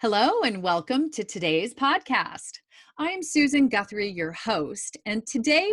Hello and welcome to today's podcast. I'm Susan Guthrie, your host, and today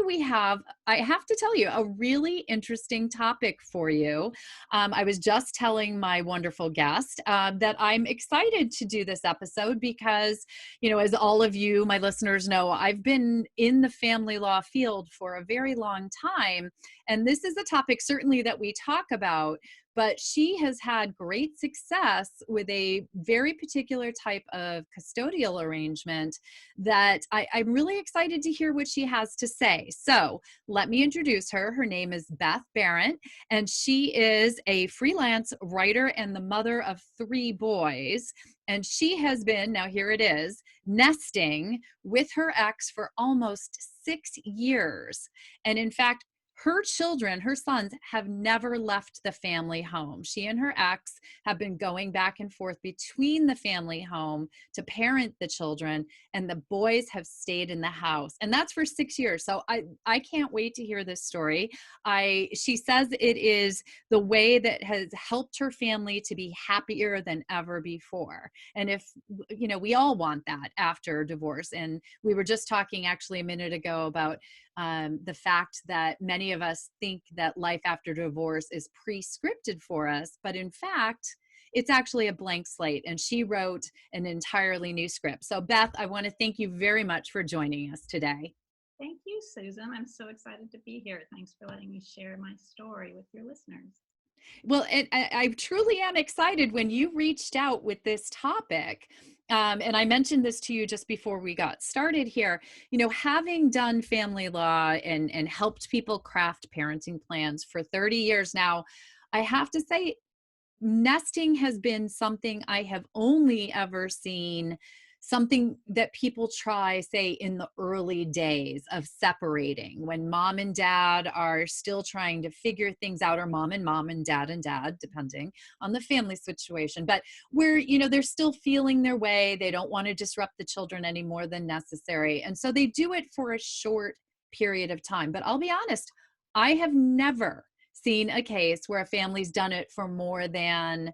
I have to tell you, a really interesting topic for you. I was just telling my wonderful guest that I'm excited to do this episode because, as all of you, my listeners know, I've been in the family law field for a very long time, and this is a topic certainly that we talk about. But she has had great success with a very particular type of custodial arrangement that I'm really excited to hear what she has to say. So let me introduce her. Her name is Beth Behrendt, and she is a freelance writer and the mother of 3 boys. And she has been, now here it is, nesting with her ex for almost 6 years. And in fact, her children, her sons, have never left the family home. She and her ex have been going back and forth between the family home to parent the children, and the boys have stayed in the house. And that's for 6 years. So I can't wait to hear this story. She says it is the way that has helped her family to be happier than ever before. And we all want that after divorce. And we were just talking actually a minute ago about the fact that many of us think that life after divorce is pre-scripted for us, but in fact, it's actually a blank slate, and she wrote an entirely new script. So Beth, I want to thank you very much for joining us today. Thank you, Susan. I'm so excited to be here. Thanks for letting me share my story with your listeners. Well, I truly am excited when you reached out with this topic. And I mentioned this to you just before we got started here. Having done family law and helped people craft parenting plans for 30 years now, I have to say, nesting has been something I have only ever seen something that people try, say, in the early days of separating, when mom and dad are still trying to figure things out, or mom and dad, depending on the family situation. But where, they're still feeling their way. They don't want to disrupt the children any more than necessary. And so they do it for a short period of time. But I'll be honest, I have never seen a case where a family's done it for more than,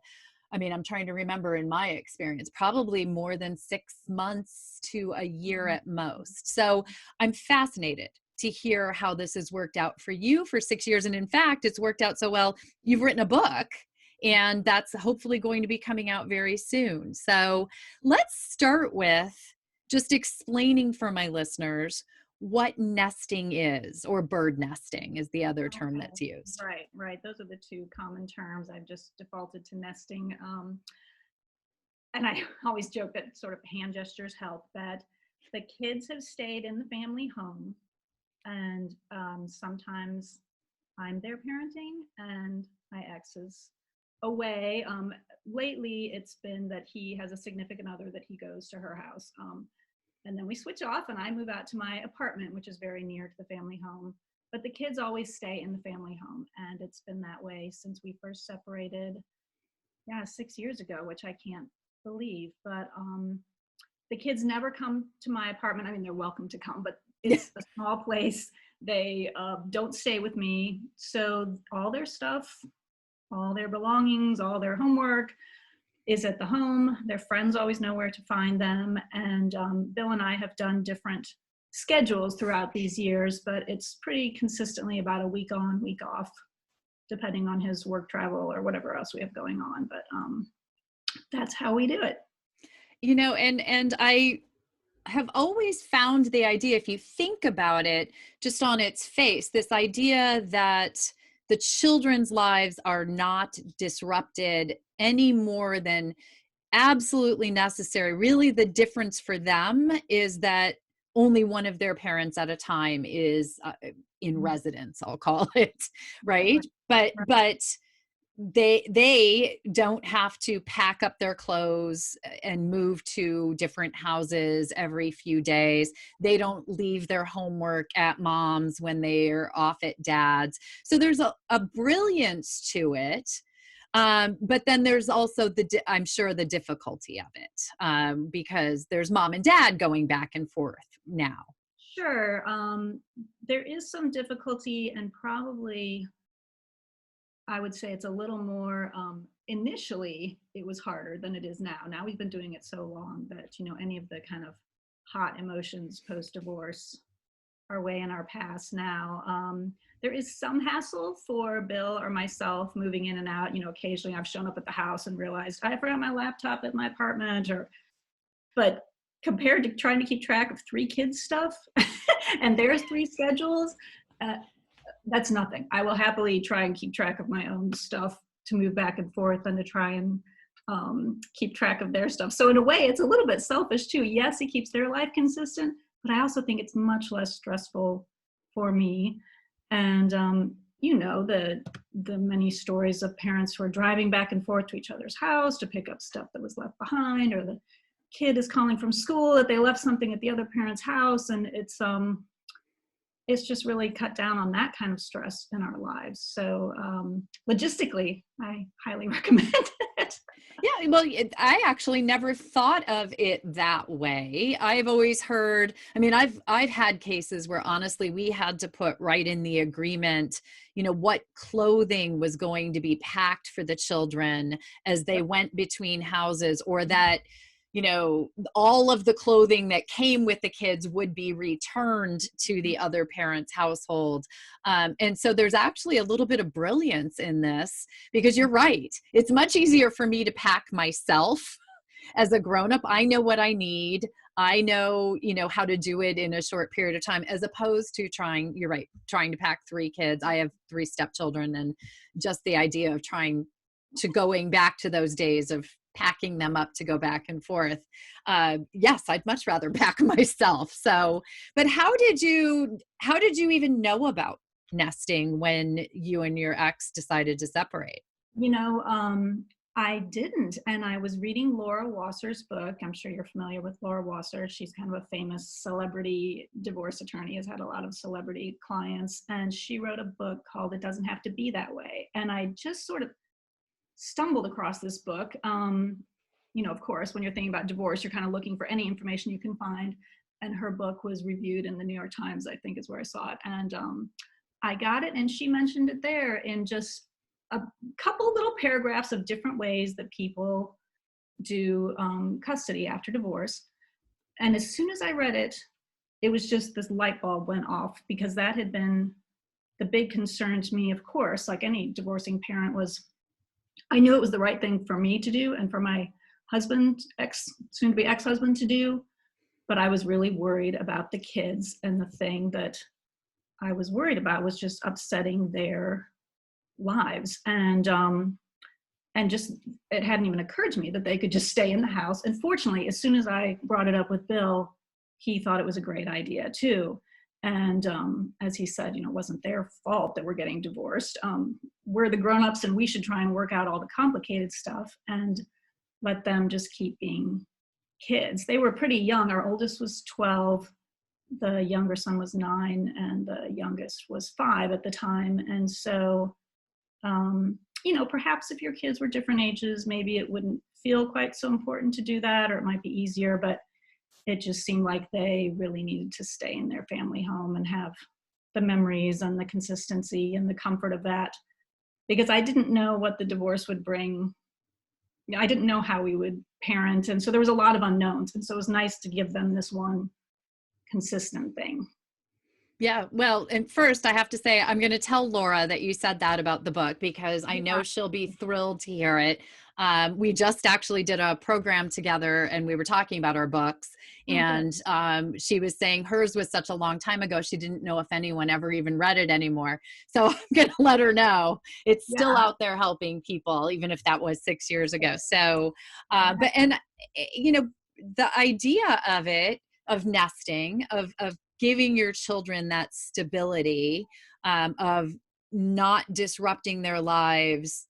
I'm trying to remember in my experience, probably more than 6 months to a year at most. So I'm fascinated to hear how this has worked out for you for 6 years. And in fact, it's worked out so well, you've written a book, and that's hopefully going to be coming out very soon. So let's start with just explaining for my listeners what nesting is, or bird nesting is the other term that's used. Right. Those are the 2 common terms. I've just defaulted to nesting. And I always joke that sort of hand gestures help, that the kids have stayed in the family home, and sometimes I'm there parenting and my ex is away. Lately, it's been that he has a significant other that he goes to her house. And then we switch off and I move out to my apartment, which is very near to the family home. But the kids always stay in the family home. And it's been that way since we first separated, 6 years ago, which I can't believe. But the kids never come to my apartment. They're welcome to come, but it's a small place. They don't stay with me. So all their stuff, all their belongings, all their homework is at the home. Their friends always know where to find them. And Bill and I have done different schedules throughout these years, but it's pretty consistently about a week on, week off, depending on his work travel or whatever else we have going on. But that's how we do it. And I have always found the idea, if you think about it just on its face, this idea that the children's lives are not disrupted any more than absolutely necessary. Really, the difference for them is that only one of their parents at a time is in residence, I'll call it, right? But they don't have to pack up their clothes and move to different houses every few days. They don't leave their homework at mom's when they're off at dad's. So there's a brilliance to it. But then there's also I'm sure the difficulty of it, because there's mom and dad going back and forth now. Sure. There is some difficulty, and probably I would say it's a little more initially it was harder than it is now. Now we've been doing it so long that, any of the kind of hot emotions post-divorce are way in our past now. There is some hassle for Bill or myself moving in and out. Occasionally I've shown up at the house and realized I forgot my laptop at my apartment, but compared to trying to keep track of 3 kids' stuff and there's 3 schedules, that's nothing. I will happily try and keep track of my own stuff to move back and forth and to try and keep track of their stuff. So in a way, it's a little bit selfish too. Yes, it keeps their life consistent, but I also think it's much less stressful for me. And the many stories of parents who are driving back and forth to each other's house to pick up stuff that was left behind, or the kid is calling from school that they left something at the other parent's house, and it's just really cut down on that kind of stress in our lives. So logistically, I highly recommend it. Yeah, well, I actually never thought of it that way. I've always heard, I've had cases where honestly we had to put right in the agreement, what clothing was going to be packed for the children as they went between houses, or that all of the clothing that came with the kids would be returned to the other parent's household. And so there's actually a little bit of brilliance in this, because you're right. It's much easier for me to pack myself as a grown-up. I know what I need. I know, how to do it in a short period of time, as opposed to trying to pack 3 kids. I have 3 stepchildren, and just the idea of going back to those days of packing them up to go back and forth. Yes, I'd much rather pack myself. So, but how did you even know about nesting when you and your ex decided to separate? I didn't. And I was reading Laura Wasser's book. I'm sure you're familiar with Laura Wasser. She's kind of a famous celebrity divorce attorney, has had a lot of celebrity clients. And she wrote a book called It Doesn't Have to Be That Way. And I just sort of stumbled across this book. Of course, when you're thinking about divorce, you're kind of looking for any information you can find. And her book was reviewed in the New York Times, I think is where I saw it. And I got it, and she mentioned it there in just a couple little paragraphs of different ways that people do custody after divorce. And as soon as I read it, it was just this light bulb went off, because that had been the big concern to me, of course, like any divorcing parent was. I knew it was the right thing for me to do and for my husband, soon-to-be ex-husband, to do, but I was really worried about the kids, and the thing that I was worried about was just upsetting their lives. And just, it hadn't even occurred to me that they could just stay in the house. And fortunately, as soon as I brought it up with Bill, he thought it was a great idea too. And as he said, it wasn't their fault that we're getting divorced. We're the grown-ups, and we should try and work out all the complicated stuff and let them just keep being kids. They were pretty young. Our oldest was 12, the younger son was 9, and the youngest was 5 at the time. And so, perhaps if your kids were different ages, maybe it wouldn't feel quite so important to do that, or it might be easier, but it just seemed like they really needed to stay in their family home and have the memories and the consistency and the comfort of that, because I didn't know what the divorce would bring. I didn't know how we would parent. And so there was a lot of unknowns. And so it was nice to give them this one consistent thing. Yeah, well, and first I have to say, I'm going to tell Laura that you said that about the book, because I know she'll be thrilled to hear it. We just actually did a program together, and we were talking about our books, and she was saying hers was such a long time ago, she didn't know if anyone ever even read it anymore. So I'm going to let her know it's still out there helping people, even if that was 6 years ago. So, the idea of it, of nesting, of giving your children that stability, of not disrupting their lives,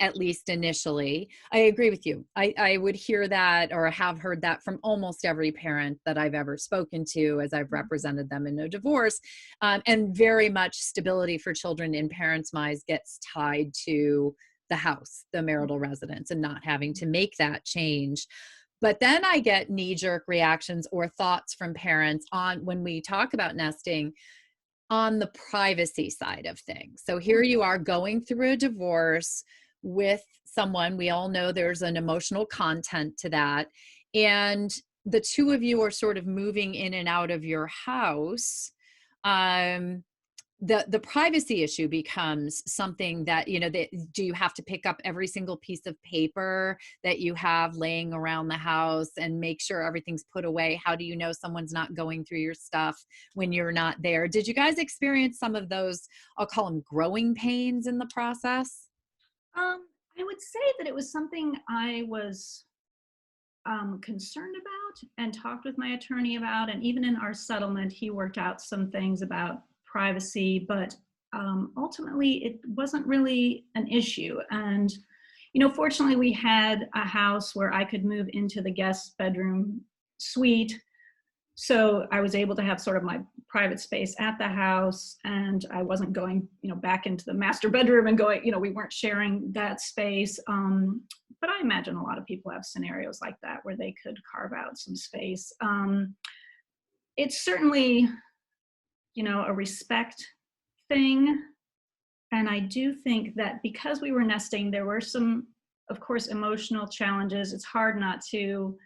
at least initially. I agree with you. I would hear that, or have heard that, from almost every parent that I've ever spoken to as I've represented them in a divorce. And very much stability for children in parents' minds gets tied to the house, the marital residence, and not having to make that change. But then I get knee-jerk reactions or thoughts from parents on, when we talk about nesting, on the privacy side of things. So here you are going through a divorce with someone. We all know there's an emotional content to that. And the two of you are sort of moving in and out of your house. Um, the privacy issue becomes something that, do you have to pick up every single piece of paper that you have laying around the house and make sure everything's put away? How do you know someone's not going through your stuff when you're not there? Did you guys experience some of those, I'll call them growing pains in the process? I would say that it was something I was concerned about and talked with my attorney about. And even in our settlement, he worked out some things about privacy, but ultimately it wasn't really an issue. And, fortunately we had a house where I could move into the guest bedroom suite. So I was able to have sort of my private space at the house, and I wasn't going, back into the master bedroom and going, we weren't sharing that space. But I imagine a lot of people have scenarios like that where they could carve out some space. It's certainly, a respect thing. And I do think that because we were nesting, there were some, of course, emotional challenges. It's hard not to,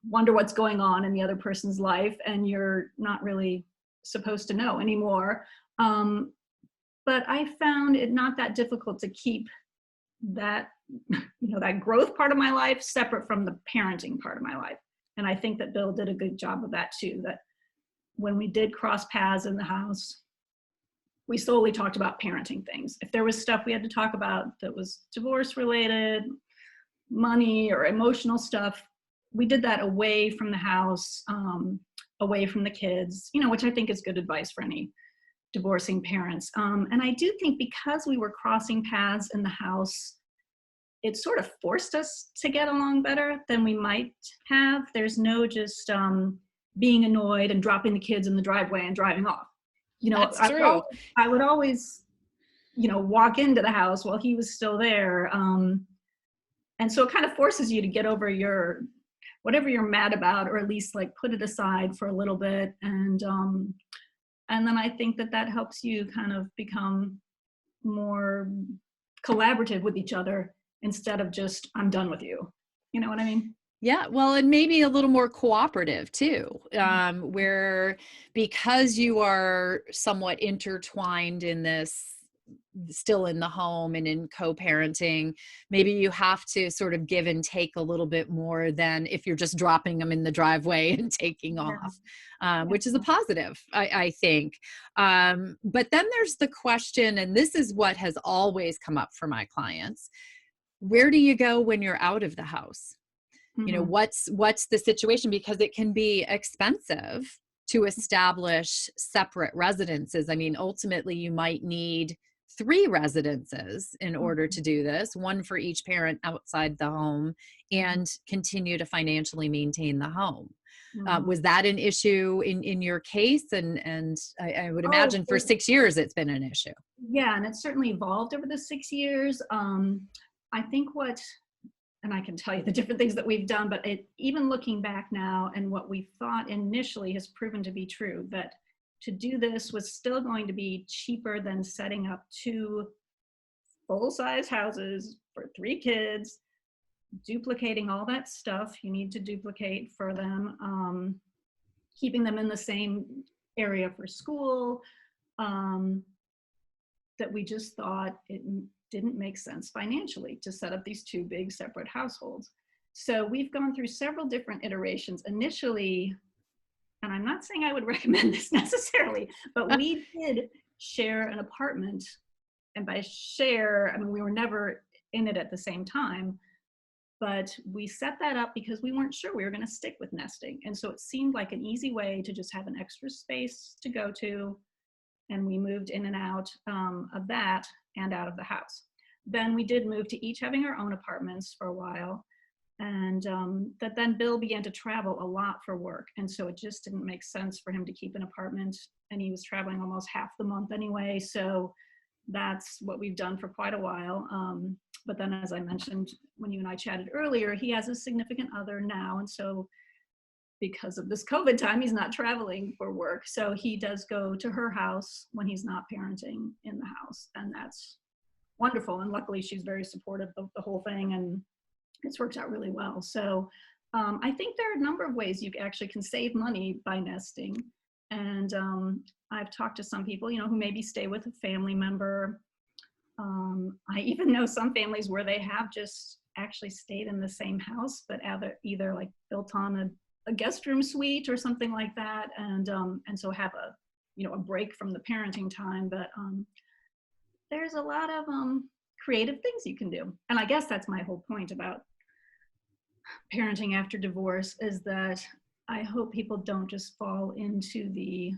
wonder what's going on in the other person's life, and you're not really supposed to know anymore. But I found it not that difficult to keep that, that growth part of my life separate from the parenting part of my life. And I think that Bill did a good job of that too, that when we did cross paths in the house, we solely talked about parenting things. If there was stuff we had to talk about that was divorce related, money or emotional stuff, we did that away from the house, away from the kids, which I think is good advice for any divorcing parents. And I do think because we were crossing paths in the house, it sort of forced us to get along better than we might have. There's no just being annoyed and dropping the kids in the driveway and driving off. That's true. I would always, walk into the house while he was still there. And so it kind of forces you to get over whatever you're mad about, or at least like put it aside for a little bit. And then I think that helps you kind of become more collaborative with each other instead of just, I'm done with you. You know what I mean? Yeah, well, and maybe a little more cooperative too, where because you are somewhat intertwined in this, still in the home and in co-parenting, maybe you have to sort of give and take a little bit more than if you're just dropping them in the driveway and taking off, which is a positive, I think. But then there's the question, and this is what has always come up for my clients: where do you go when you're out of the house? What's the situation? Because it can be expensive to establish separate residences. I mean, ultimately you might need 3 residences in order to do this, one for each parent outside the home, and continue to financially maintain the home. Was that an issue in your case? And I would imagine for 6 years it's been an issue. Yeah, and it's certainly evolved over the 6 years. I think and I can tell you the different things that we've done, but even looking back now, and what we thought initially has proven to be true, that to do this was still going to be cheaper than setting up 2 full-size houses for 3 kids, duplicating all that stuff you need to duplicate for them, keeping them in the same area for school, that we just thought it didn't make sense financially to set up these 2 big separate households. So we've gone through several different iterations initially, and I'm not saying I would recommend this necessarily, but we did share an apartment. And by share, I mean, we were never in it at the same time, but we set that up because we weren't sure we were going to stick with nesting. And so it seemed like an easy way to just have an extra space to go to. And we moved in and out of that and out of the house. Then we did move to each having our own apartments for a while. And that then Bill began to travel a lot for work. And so it just didn't make sense for him to keep an apartment. And he was traveling almost half the month anyway. So that's what we've done for quite a while. But then, as I mentioned, when you and I chatted earlier, he has a significant other now. And so because of this COVID time, he's not traveling for work. So he does go to her house when he's not parenting in the house. And that's wonderful. And luckily she's very supportive of the whole thing, and it's worked out really well. So I think there are a number of ways you actually can save money by nesting. And I've talked to some people, you know, who maybe stay with a family member. I even know some families where they have just actually stayed in the same house, but either like built on a guest room suite or something like that, and so have a, you know, a break from the parenting time. But there's a lot of creative things you can do, and I guess that's my whole point about parenting after divorce, is that I hope people don't just fall into the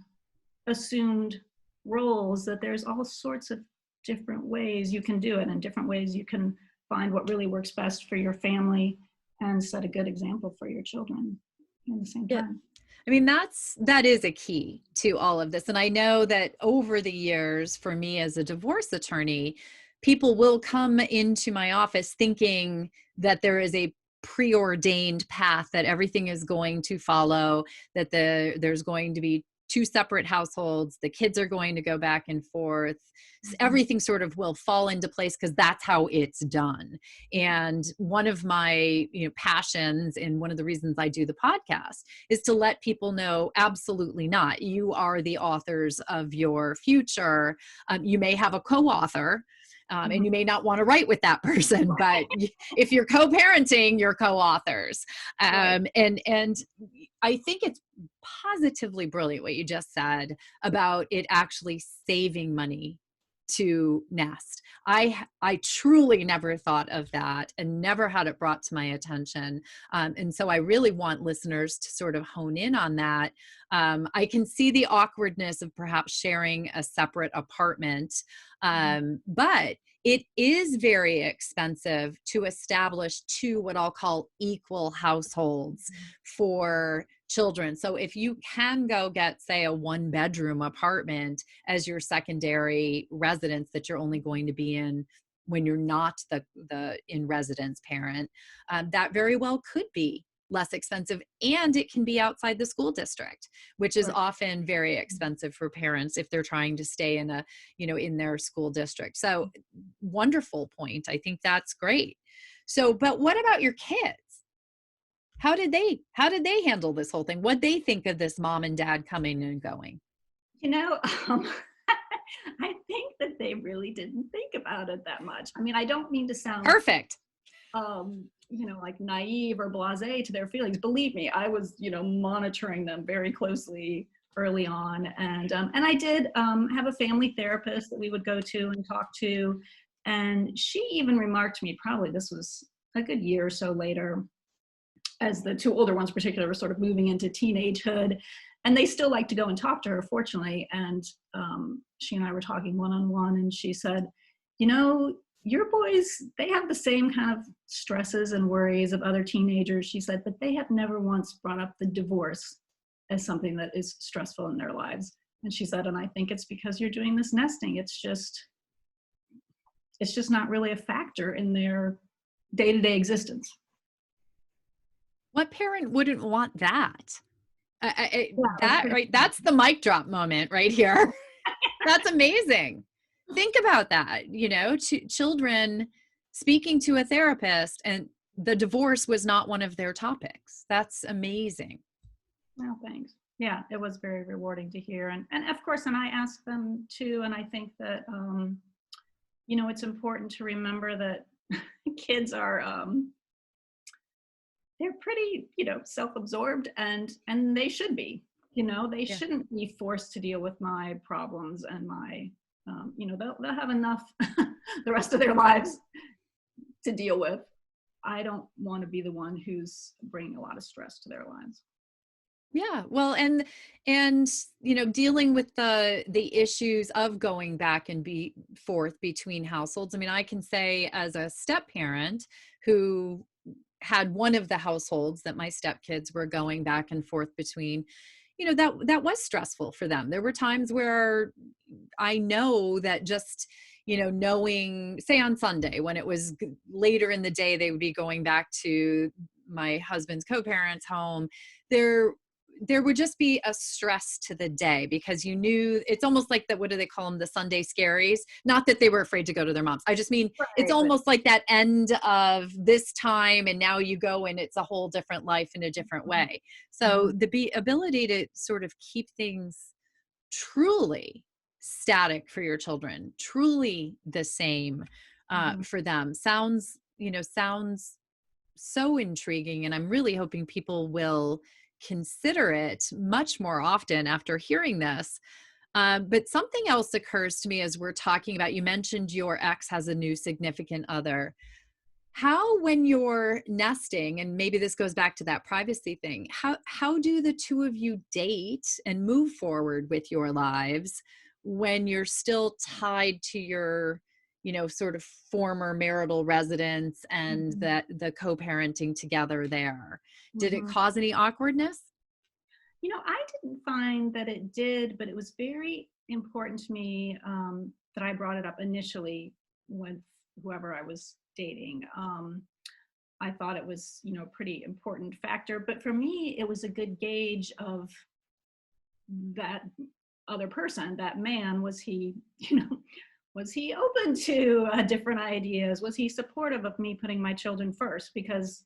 assumed roles, that there's all sorts of different ways you can do it, and different ways you can find what really works best for your family and set a good example for your children at the same time. I mean, that is a key to all of this. And I know that over the years, for me as a divorce attorney, people will come into my office thinking that there is a preordained path that everything is going to follow, that there's going to be two separate households, the kids are going to go back and forth. Everything sort of will fall into place because that's how it's done. And one of my, you know, passions, and one of the reasons I do the podcast, is to let people know absolutely not. You are the authors of your future. You may have a co-author, and you may not want to write with that person, but if you're co-parenting, you're co-authors. And I think it's positively brilliant what you just said about it actually saving money to nest. I truly never thought of that and never had it brought to my attention. And so I really want listeners to sort of hone in on that. I can see the awkwardness of perhaps sharing a separate apartment, but it is very expensive to establish two what I'll call equal households for children. So if you can go get, say, a 1-bedroom apartment as your secondary residence that you're only going to be in when you're not the in residence parent, that very well could be less expensive, and it can be outside the school district, which is often very expensive for parents if they're trying to stay in in their school district. So wonderful point. I think that's great. So, but what about your kids? How did they handle this whole thing? What'd they think of this mom and dad coming and going? You know, I think that they really didn't think about it that much. I mean, I don't mean to sound perfect, like naive or blasé to their feelings. Believe me, I was, monitoring them very closely early on. And I did have a family therapist that we would go to and talk to. And she even remarked to me, probably this was a good year or so later, as the two older ones in particular were sort of moving into teenagehood, and they still like to go and talk to her, fortunately. And she and I were talking one-on-one, and she said, your boys, they have the same kind of stresses and worries of other teenagers, she said, but they have never once brought up the divorce as something that is stressful in their lives. And she said, and I think it's because you're doing this nesting. It's just not really a factor in their day-to-day existence. What parent wouldn't want that? Right? That's the mic drop moment right here. That's amazing. Think about that, children speaking to a therapist and the divorce was not one of their topics. That's amazing. Well, thanks. Yeah, it was very rewarding to hear. And of course, and I asked them too, and I think that, it's important to remember that kids are, they're pretty, self-absorbed, and they should be, they shouldn't be forced to deal with my problems and my, they'll have enough the rest of their lives to deal with. I don't want to be the one who's bringing a lot of stress to their lives. Yeah, well, and dealing with the issues of going back and forth between households. I mean, I can say as a step parent who had one of the households that my stepkids were going back and forth between, that was stressful for them. There were times where I know that just, knowing, say on Sunday when it was later in the day, they would be going back to my husband's co-parents' home. there would just be a stress to the day because you knew it's almost like that. What do they call them? The Sunday scaries. Not that they were afraid to go to their moms. I just mean, it's Right, but almost like that end of this time. And now you go and it's a whole different life in a different way. So mhm, the ability to sort of keep things truly static for your children, truly the same mhm. for them sounds so intriguing. And I'm really hoping people will consider it much more often after hearing this. But something else occurs to me as we're talking about, you mentioned your ex has a new significant other. How, when you're nesting, and maybe this goes back to that privacy thing, how do the two of you date and move forward with your lives when you're still tied to your, sort of former marital residence and Mhm, that the co-parenting together there? Did it mhm. cause any awkwardness? I didn't find that it did, but it was very important to me that I brought it up initially with whoever I was dating. I thought it was, a pretty important factor. But for me, it was a good gauge of that other person, that man. Was he, was he open to different ideas? Was he supportive of me putting my children first? Because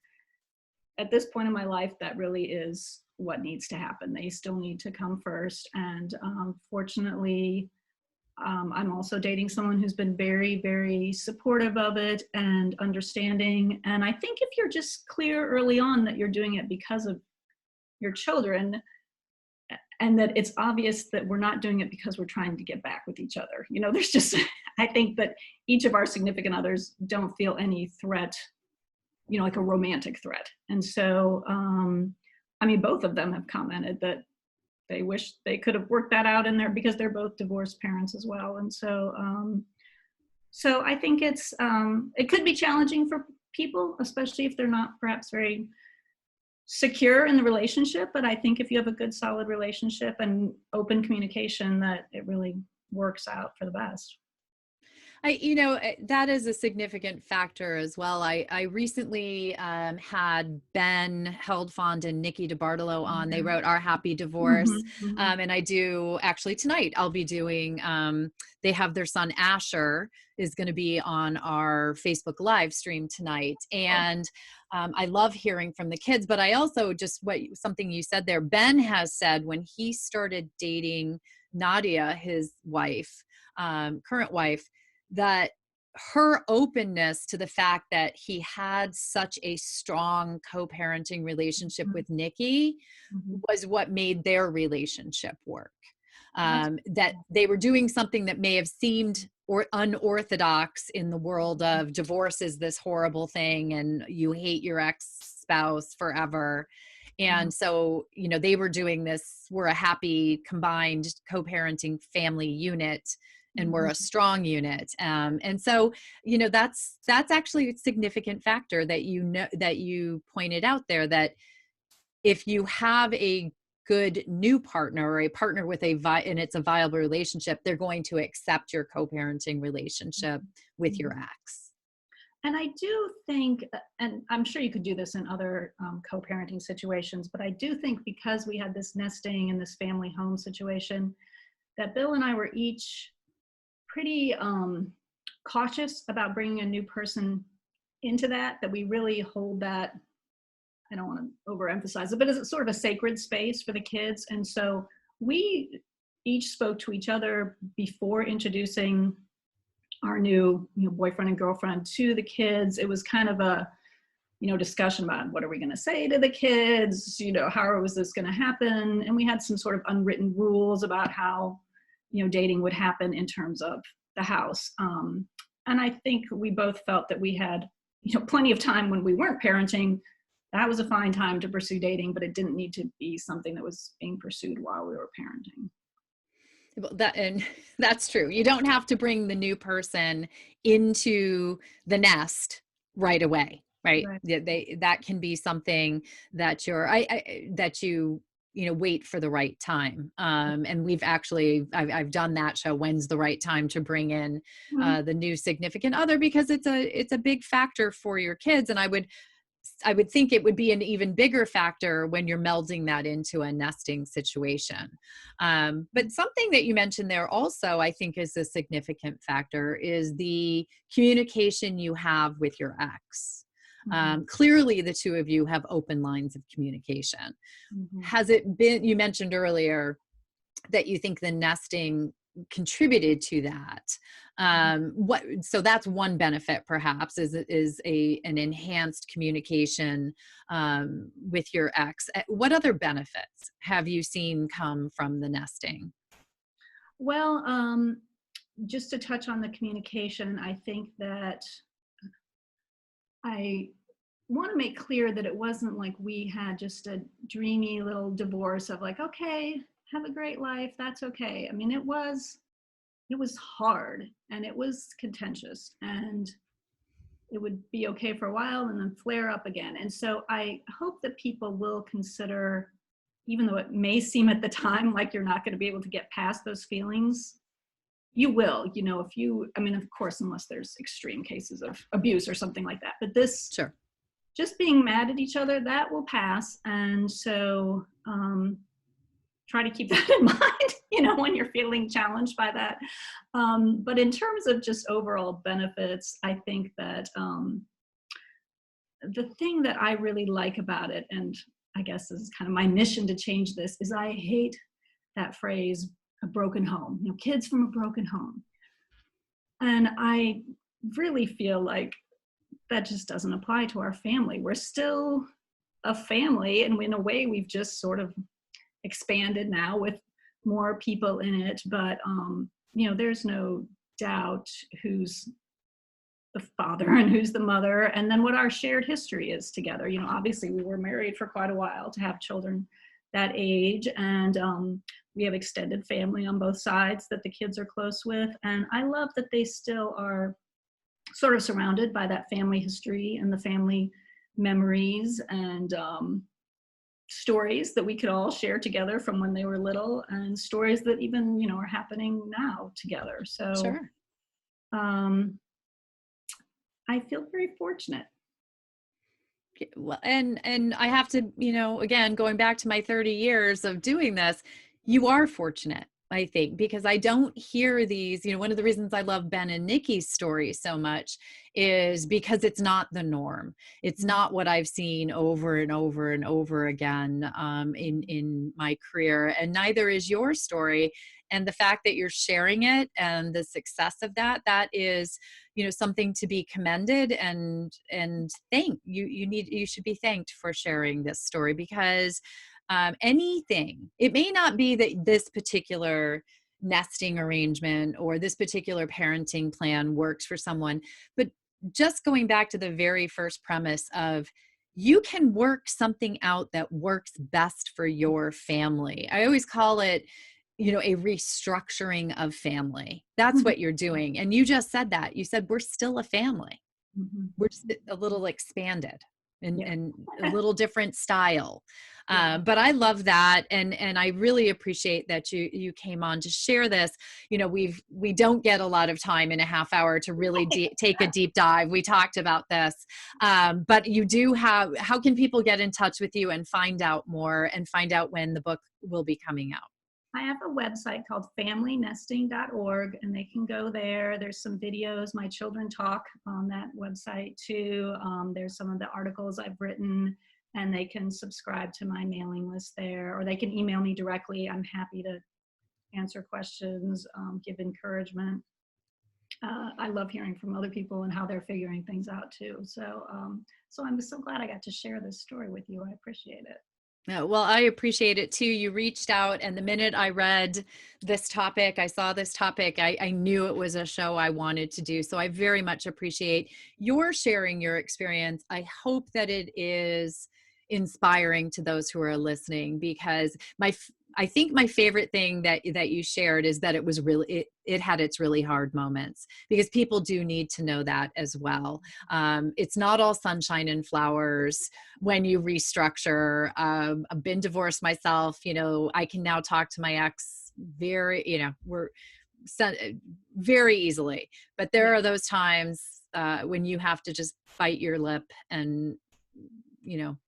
at this point in my life, that really is what needs to happen. They still need to come first. And fortunately, I'm also dating someone who's been very, very supportive of it and understanding. And I think if you're just clear early on that you're doing it because of your children, and that it's obvious that we're not doing it because we're trying to get back with each other. There's just, I think that each of our significant others don't feel any threat, like a romantic threat. And so, both of them have commented that they wish they could have worked that out in there because they're both divorced parents as well. And so I think it could be challenging for people, especially if they're not perhaps very secure in the relationship. But I think if you have a good, solid relationship and open communication, that it really works out for the best. That is a significant factor as well. I recently had Ben Heldfond and Nikki DiBartolo on. They wrote Our Happy Divorce. Mhm, mhm. And I do actually tonight, I'll be doing, they have their son Asher is going to be on our Facebook live stream tonight. And I love hearing from the kids, but I also something you said there, Ben has said when he started dating Nadia, his wife, current wife, that her openness to the fact that he had such a strong co-parenting relationship Mhm, with Nikki mhm. was what made their relationship work. That's That they were doing something that may have seemed or unorthodox in the world of divorce is this horrible thing and you hate your ex-spouse forever. mhm, And so, they were doing this, we're a happy combined co-parenting family unit and we're mhm. a strong unit. And so, that's actually a significant factor that that you pointed out there, that if you have a good new partner or a partner with and it's a viable relationship, they're going to accept your co-parenting relationship with your Mhm. ex. And I do think, and I'm sure you could do this in other co-parenting situations, but I do think because we had this nesting and this family home situation, that Bill and I were each pretty cautious about bringing a new person into that we really hold that, I don't want to overemphasize it, but it's sort of a sacred space for the kids. And so we each spoke to each other before introducing our new boyfriend and girlfriend to the kids. It was kind of a discussion about what are we going to say to the kids, how was this going to happen, and we had some sort of unwritten rules about how dating would happen in terms of the house. And I think we both felt that we had plenty of time when we weren't parenting. That was a fine time to pursue dating, but it didn't need to be something that was being pursued while we were parenting. Well, and that's true. You don't have to bring the new person into the nest right away, right? Right. That can be something that that you wait for the right time. And I've done that show. When's the right time to bring in Mhm. the new significant other, because it's a big factor for your kids. And I would I would think it would be an even bigger factor when you're melding that into a nesting situation. But something that you mentioned there also, I think, is a significant factor is the communication you have with your ex. Clearly, the two of you have open lines of communication. Has it been, you mentioned earlier that you think the nesting contributed to that. So that's one benefit, perhaps, is an enhanced communication with your ex. What other benefits have you seen come from the nesting? Well, just to touch on the communication, I think that I want to make clear that it wasn't like we had just a dreamy little divorce of like, okay, have a great life, that's okay. I mean, it was hard and it was contentious, and it would be okay for a while and then flare up again. And so I hope that people will consider, even though it may seem at the time like you're not going to be able to get past those feelings, you will, if you, I mean, of course, unless there's extreme cases of abuse or something like that, but this, Sure. Just being mad at each other, that will pass. And so try to keep that in mind, when you're feeling challenged by that. But in terms of just overall benefits, I think that the thing that I really like about it, and I guess this is kind of my mission to change this, is I hate that phrase, a broken home, kids from a broken home. And I really feel like that just doesn't apply to our family. We're still a family, and in a way we've just sort of expanded now with more people in it. But there's no doubt who's the father and who's the mother, and then what our shared history is together. Obviously we were married for quite a while to have children that age, and we have extended family on both sides that the kids are close with. And I love that they still are sort of surrounded by that family history and the family memories and stories that we could all share together from when they were little, and stories that even, are happening now together. So Sure. I feel very fortunate. Well, and I have to, again, going back to my 30 years of doing this, you are fortunate, I think, because I don't hear these, one of the reasons I love Ben and Nikki's story so much is because it's not the norm. It's not what I've seen over and over and over again in my career, and neither is your story. And the fact that you're sharing it and the success of that is, something to be commended and thank you. You should be thanked for sharing this story, because anything, it may not be that this particular nesting arrangement or this particular parenting plan works for someone, but just going back to the very first premise of, you can work something out that works best for your family. I always call it, a restructuring of family. That's what you're doing. And you just said that. You said, we're still a family. We're just a little expanded and a little different style. But I love that. And I really appreciate that you came on to share this. We don't get a lot of time in a half hour to really take a deep dive. We talked about this, but you do have, how can people get in touch with you and find out more and find out when the book will be coming out? I have a website called familynesting.org, and they can go there. There's some videos. My children talk on that website too. There's some of the articles I've written, and they can subscribe to my mailing list there, or they can email me directly. I'm happy to answer questions, give encouragement. I love hearing from other people and how they're figuring things out too. So I'm so glad I got to share this story with you. I appreciate it. Well, I appreciate it too. You reached out, and the minute I read this topic, I saw this topic, I knew it was a show I wanted to do. So I very much appreciate your sharing your experience. I hope that it is inspiring to those who are listening, because I think my favorite thing that you shared is that it was really, it had its really hard moments, because people do need to know that as well. It's not all sunshine and flowers when you restructure. I've been divorced myself. I can now talk to my ex very easily, but there are those times when you have to just bite your lip and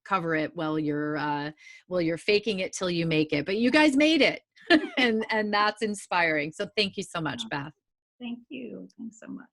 cover it while you're faking it till you make it. But you guys made it. and that's inspiring. So thank you so much, Beth. Thank you. Thanks so much.